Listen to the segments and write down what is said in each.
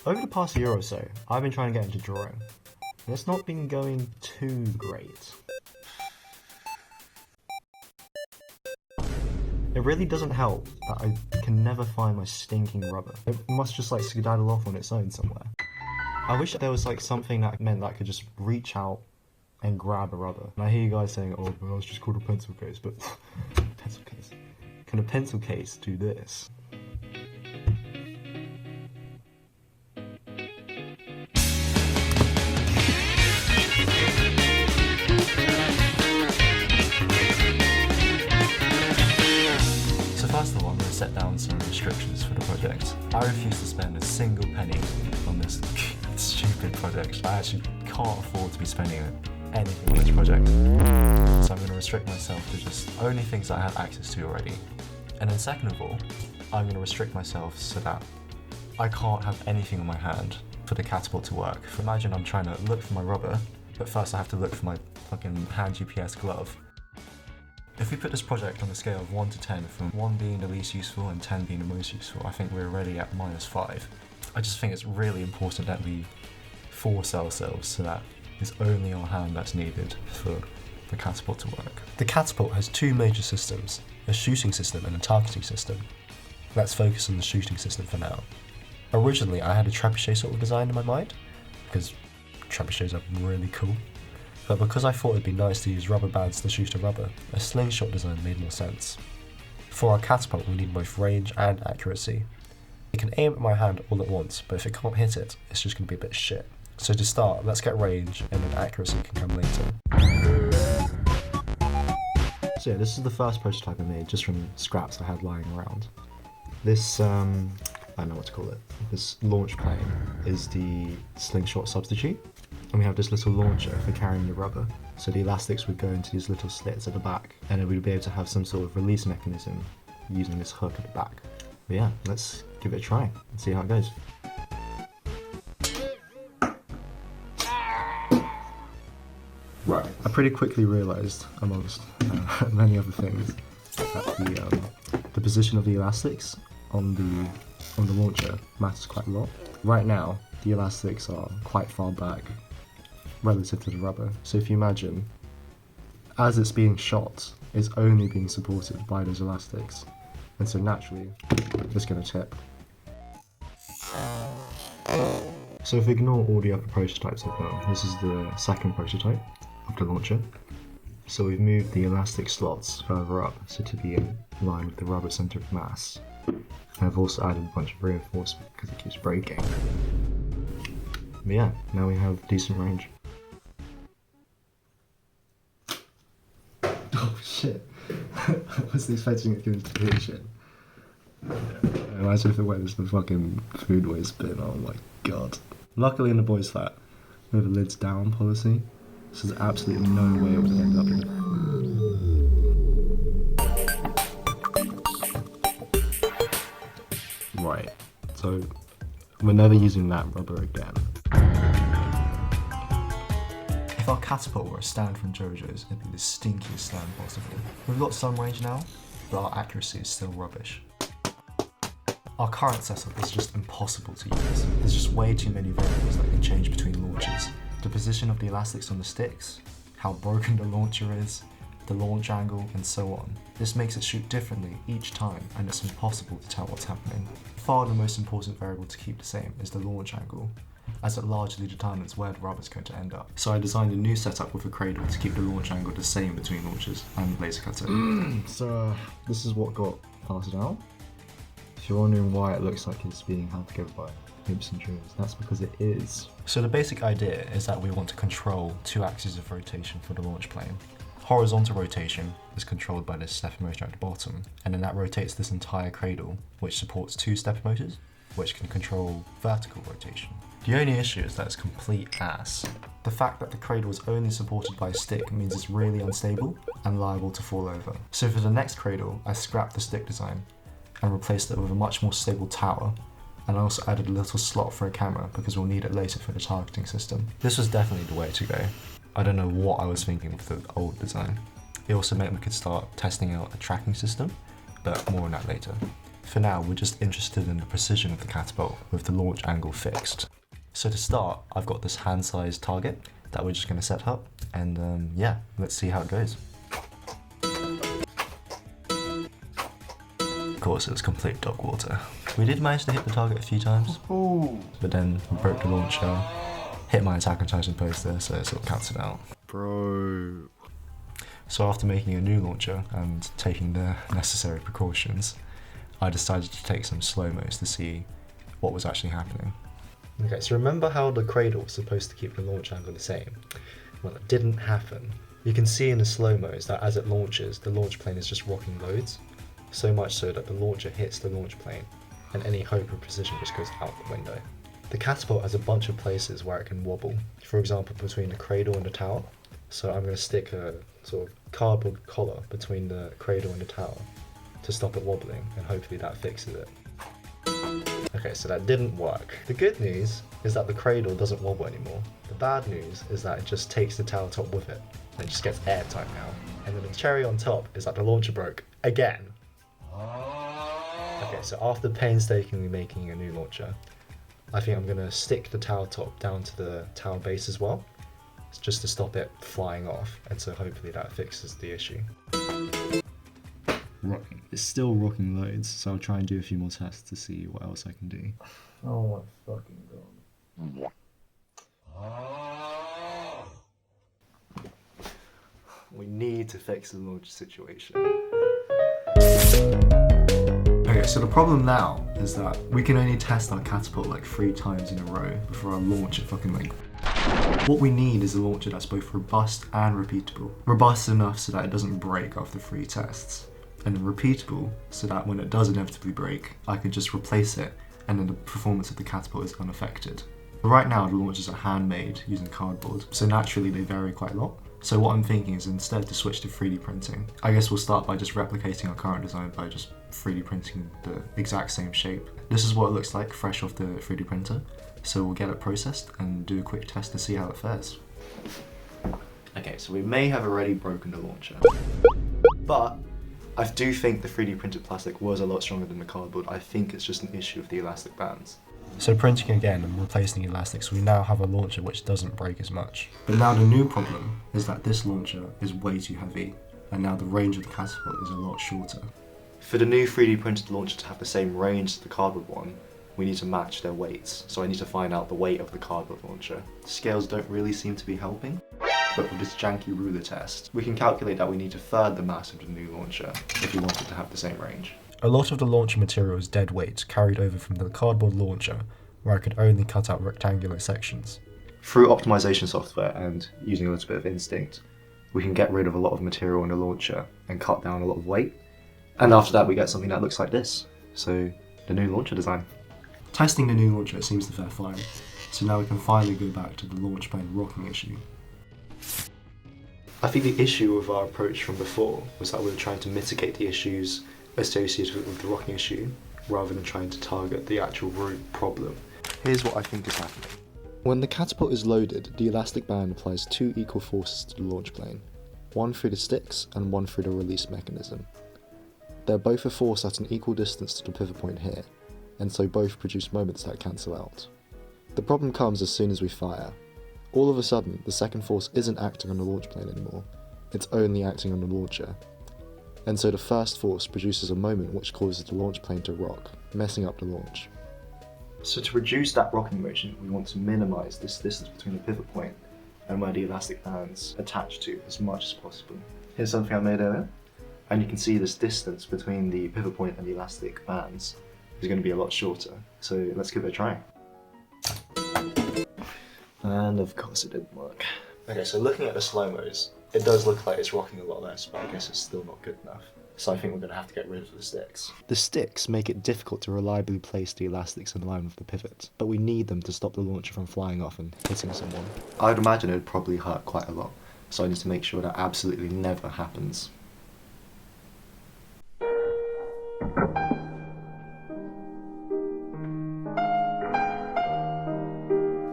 Over the past year or so, I've been trying to get into drawing, and it's not been going too great. It really doesn't help that I can never find my stinking rubber. It must just like skedaddle off on its own somewhere. I wish there was like something that meant that I could just reach out and grab a rubber. And I hear you guys saying, oh, well, it's just called a pencil case, but pencil case. Can a pencil case do this? First of all, I'm going to set down some restrictions for the project. I refuse to spend a single penny on this stupid project. I actually can't afford to be spending anything on this project. So I'm going to restrict myself to just only things that I have access to already. And then second of all, I'm going to restrict myself so that I can't have anything on my hand for the catapult to work. Imagine I'm trying to look for my rubber, but first I have to look for my fucking hand GPS glove. If we put this project on a scale of 1 to 10, from 1 being the least useful and 10 being the most useful, I think we're already at -5. I just think it's really important that we force ourselves so that it's only our hand that's needed for the catapult to work. The catapult has two major systems, a shooting system and a targeting system. Let's focus on the shooting system for now. Originally, I had a trebuchet sort of design in my mind, because trebuchets are really cool. But because I thought it'd be nice to use rubber bands to shoot a rubber, a slingshot design made more sense. For our catapult, we need both range and accuracy. It can aim at my hand all at once, but if it can't hit it, it's just going to be a bit shit. So to start, let's get range, and then accuracy can come later. So yeah, this is the first prototype I made just from scraps I had lying around. This, I don't know what to call it, this launch plane is the slingshot substitute. And we have this little launcher for carrying the rubber. So the elastics would go into these little slits at the back, and then we'd be able to have some sort of release mechanism using this hook at the back. But yeah, let's give it a try and see how it goes. Right, I pretty quickly realised, amongst many other things, that the position of the elastics on the launcher matters quite a lot. Right now, the elastics are quite far back relative to the rubber. So if you imagine, as it's being shot, it's only being supported by those elastics. And so naturally, it's going to tip. So if we ignore all the other prototypes I've done, this is the second prototype of the launcher. So we've moved the elastic slots further up, so to be in line with the rubber centre of mass. And I've also added a bunch of reinforcement because it keeps breaking. But yeah, now we have decent range. Oh shit. I wasn't expecting it to go into complete shit. Imagine if it went into the fucking food waste bin, oh my god. Luckily in the boys' flat, we have a lids down policy, so there's absolutely no way it would end up in it. Right, so we're never using that rubber again. If our catapult were a stand from JoJo's, it'd be the stinkiest stand possible. We've got some range now, but our accuracy is still rubbish. Our current setup is just impossible to use. There's just way too many variables that can change between launches. The position of the elastics on the sticks, how broken the launcher is, the launch angle, and so on. This makes it shoot differently each time, and it's impossible to tell what's happening. Far the most important variable to keep the same is the launch angle, as it largely determines where the rubber's going to end up. So I designed a new setup with a cradle to keep the launch angle the same between launches and laser cutter. So this is what got passed out. If you're wondering why it looks like it's being held together by hoops and dreams, that's because it is. So the basic idea is that we want to control two axes of rotation for the launch plane. Horizontal rotation is controlled by this stepper motor at the bottom, and then that rotates this entire cradle, which supports two stepper motors, which can control vertical rotation. The only issue is that it's complete ass. The fact that the cradle is only supported by a stick means it's really unstable and liable to fall over. So for the next cradle, I scrapped the stick design and replaced it with a much more stable tower, and I also added a little slot for a camera because we'll need it later for the targeting system. This was definitely the way to go. I don't know what I was thinking with the old design. It also meant we could start testing out a tracking system, but more on that later. For now, we're just interested in the precision of the catapult with the launch angle fixed. So to start, I've got this hand-sized target that we're just going to set up, and yeah, let's see how it goes. Of course, it was complete dog water. We did manage to hit the target a few times, but then we broke the launcher, hit my attack on Titan poster, so it sort of cancelled out. Bro. So after making a new launcher and taking the necessary precautions, I decided to take some slow-mos to see what was actually happening. Okay, so remember how the cradle was supposed to keep the launch angle the same? Well, it didn't happen. You can see in the slow-mos that as it launches, the launch plane is just rocking loads, so much so that the launcher hits the launch plane, and any hope of precision just goes out the window. The catapult has a bunch of places where it can wobble, for example between the cradle and the tower, so I'm going to stick a sort of cardboard collar between the cradle and the tower to stop it wobbling, and hopefully that fixes it. Okay, so that didn't work. The good news is that the cradle doesn't wobble anymore. The bad news is that it just takes the tower top with it, and it just gets airtight now. And then the cherry on top is that the launcher broke again. Okay, so after painstakingly making a new launcher, I think I'm gonna stick the tower top down to the tower base as well, just to stop it flying off, and so hopefully that fixes the issue. Rocking. It's still rocking loads, so I'll try and do a few more tests to see what else I can do. Oh my fucking god. We need to fix the launch situation. Okay, so the problem now is that we can only test our catapult like 3 times in a row before our launcher fucking like... What we need is a launcher that's both robust and repeatable. Robust enough so that it doesn't break after 3 tests, and repeatable so that when it does inevitably break, I can just replace it and then the performance of the catapult is unaffected. Right now the launchers are handmade using cardboard, so naturally they vary quite a lot. So what I'm thinking is instead to switch to 3D printing. I guess we'll start by just replicating our current design by just 3D printing the exact same shape. This is what it looks like fresh off the 3D printer. So we'll get it processed and do a quick test to see how it fares. Okay, so we may have already broken the launcher, but I do think the 3D printed plastic was a lot stronger than the cardboard. I think it's just an issue of the elastic bands. So printing again and replacing the elastics, we now have a launcher which doesn't break as much. But now the new problem is that this launcher is way too heavy, and now the range of the catapult is a lot shorter. For the new 3D printed launcher to have the same range as the cardboard one, we need to match their weights. So I need to find out the weight of the cardboard launcher. Scales don't really seem to be helping, but with this janky ruler test, we can calculate that we need to third the mass of the new launcher if we want it to have the same range. A lot of the launcher material is dead weight carried over from the cardboard launcher, where I could only cut out rectangular sections. Through optimization software and using a little bit of instinct, we can get rid of a lot of material in the launcher and cut down a lot of weight. And after that we get something that looks like this. So, the new launcher design. Testing the new launcher seems to fare fine, so now we can finally go back to the launch plane rocking issue. I think the issue with our approach from before was that we were trying to mitigate the issues associated with the rocking issue, rather than trying to target the actual root problem. Here's what I think is happening. When the catapult is loaded, the elastic band applies 2 equal forces to the launch plane, one through the sticks and one through the release mechanism. They're both a force at an equal distance to the pivot point here, and so both produce moments that cancel out. The problem comes as soon as we fire. All of a sudden, the second force isn't acting on the launch plane anymore, it's only acting on the launcher. And so the first force produces a moment which causes the launch plane to rock, messing up the launch. So to reduce that rocking motion, we want to minimise this distance between the pivot point and where the elastic band's attached to as much as possible. Here's something I made earlier, and you can see this distance between the pivot point and the elastic bands is going to be a lot shorter. So let's give it a try. And of course it didn't work. Okay, so looking at the slow-mos, it does look like it's rocking a lot less, but I guess it's still not good enough. So I think we're going to have to get rid of the sticks. The sticks make it difficult to reliably place the elastics in line with the pivot, but we need them to stop the launcher from flying off and hitting someone. I'd imagine it would probably hurt quite a lot, so I need to make sure that absolutely never happens.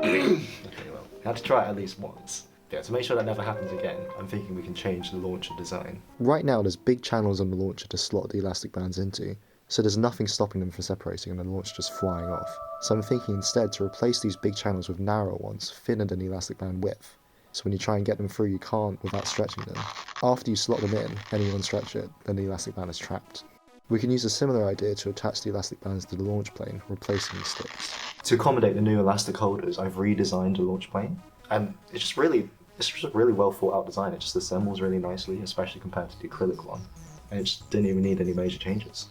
Okay, well, I had to try it at least once. Yeah, to make sure that never happens again, I'm thinking we can change the launcher design. Right now there's big channels on the launcher to slot the elastic bands into, so there's nothing stopping them from separating and the launcher just flying off. So I'm thinking instead to replace these big channels with narrower ones, thinner than the elastic band width. So when you try and get them through, you can't without stretching them. After you slot them in and you unstretch it, then the elastic band is trapped. We can use a similar idea to attach the elastic bands to the launch plane, replacing the sticks. To accommodate the new elastic holders, I've redesigned the launch plane, and it's just a really well thought out design. It just assembles really nicely, especially compared to the acrylic one, and it just didn't even need any major changes.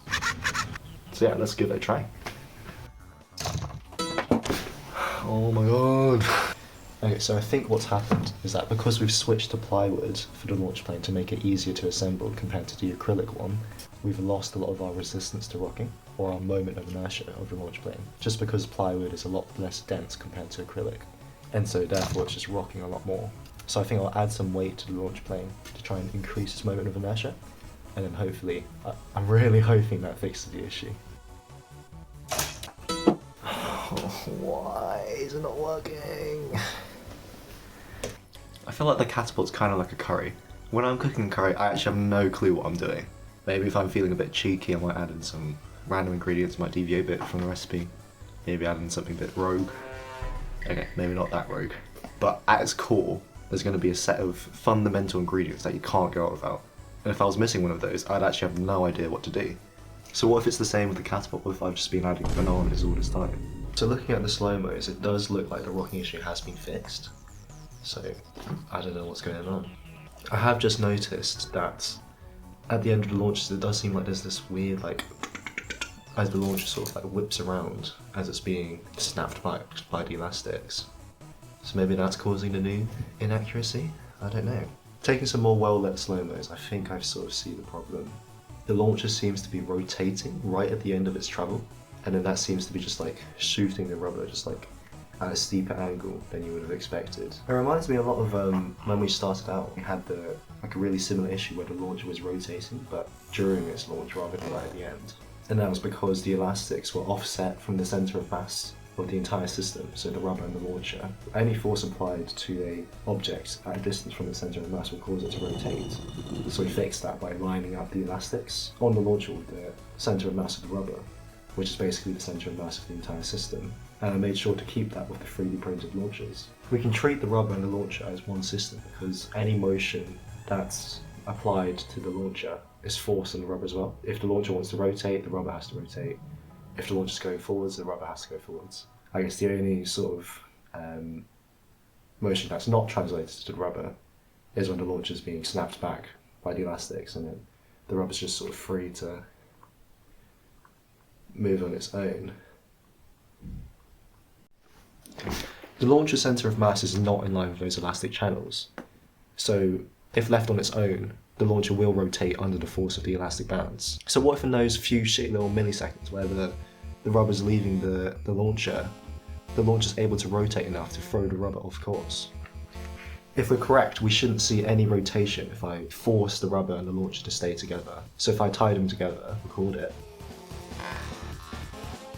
So yeah, let's give it a try. Oh my god. Okay, so I think what's happened is that because we've switched to plywood for the launch plane to make it easier to assemble compared to the acrylic one, we've lost a lot of our resistance to rocking, or our moment of inertia of the launch plane, just because plywood is a lot less dense compared to acrylic, and so therefore it's just rocking a lot more. So I think I'll add some weight to the launch plane to try and increase its moment of inertia, and then hopefully, I'm really hoping that fixes the issue. Why is it not working? I feel like the catapult's kind of like a curry. When I'm cooking curry, I actually have no clue what I'm doing. Maybe if I'm feeling a bit cheeky, I might add in some random ingredients, might deviate a bit from the recipe. Maybe add in something a bit rogue. Okay, maybe not that rogue. But at its core, there's going to be a set of fundamental ingredients that you can't go out without. And if I was missing one of those, I'd actually have no idea what to do. So what if it's the same with the catapult? What if I've just been adding bananas all this time? So looking at the slow-mos, it does look like the rocking issue has been fixed. So I don't know what's going on. I have just noticed that at the end of the launches, it does seem like there's this weird, like, as the launcher sort of like whips around as it's being snapped back by the elastics. So maybe that's causing the new inaccuracy? I don't know. Taking some more well-lit slow-mos, I think I sort of see the problem. The launcher seems to be rotating right at the end of its travel, and then that seems to be just like shooting the rubber just like at a steeper angle than you would have expected. It reminds me a lot of when we started out, we had like a really similar issue where the launcher was rotating, but during its launch rather than right at the end. And that was because the elastics were offset from the center of mass of the entire system, so the rubber and the launcher. Any force applied to a object at a distance from the center of mass will cause it to rotate. So we fixed that by lining up the elastics on the launcher with the center of mass of the rubber, which is basically the center of mass of the entire system. And I made sure to keep that with the 3D printed launchers. We can treat the rubber and the launcher as one system because any motion that's applied to the launcher is force on the rubber as well. If the launcher wants to rotate, the rubber has to rotate. If the launcher's going forwards, the rubber has to go forwards. I guess the only sort of motion that's not translated to the rubber is when the launcher's being snapped back by the elastics, and then the rubber's just sort of free to move on its own. The launcher center of mass is not in line with those elastic channels, so if left on its own, the launcher will rotate under the force of the elastic bands. So what if in those few shit little milliseconds where the rubber's leaving the launcher's able to rotate enough to throw the rubber off course? If we're correct, we shouldn't see any rotation if I force the rubber and the launcher to stay together. So if I tied them together, record it,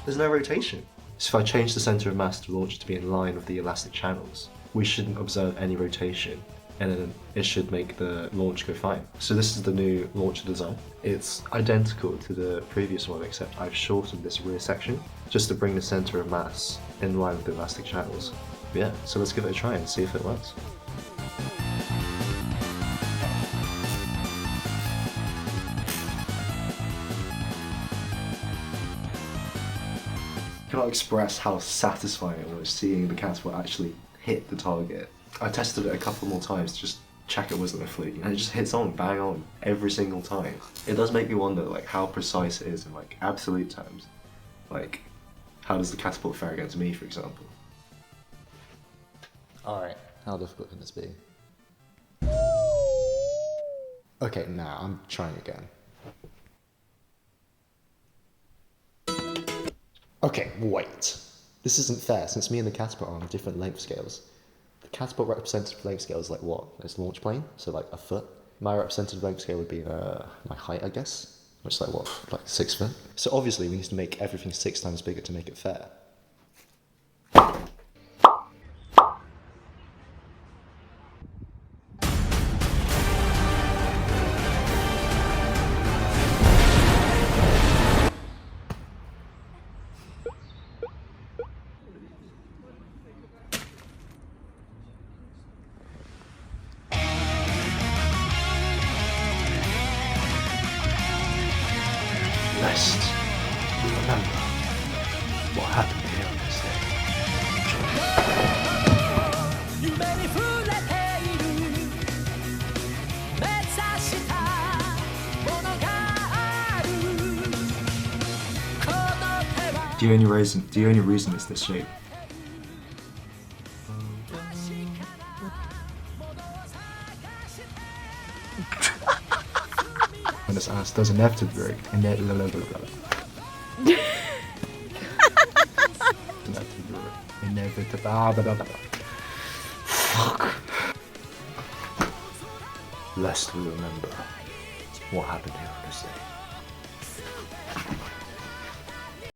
there's no rotation. So if I change the center of mass of the launcher to be in line with the elastic channels, we shouldn't observe any rotation, and then it should make the launch go fine. So this is the new launcher design. It's identical to the previous one, except I've shortened this rear section just to bring the center of mass in line with the elastic channels. But yeah, so let's give it a try and see if it works. I cannot express how satisfying it was seeing the catapult actually hit the target. I tested it a couple more times to just check it wasn't a fluke, and it just hits on, bang on, every single time. It does make me wonder like how precise it is in like absolute terms. Like, how does the catapult fare against me, for example? Alright, how difficult can this be? Okay, now I'm trying again. Okay, wait. This isn't fair, since me and the catapult are on different length scales. The catapult representative length scale is like what? Its launch plane, so like a foot. My representative length scale would be my height, I guess, which is like what, like 6 foot? So obviously we need to make everything 6 times bigger to make it fair. The only reason it's this shape. When this ass doesn't have to break, and that fuck. Lest we remember what happened here on this day.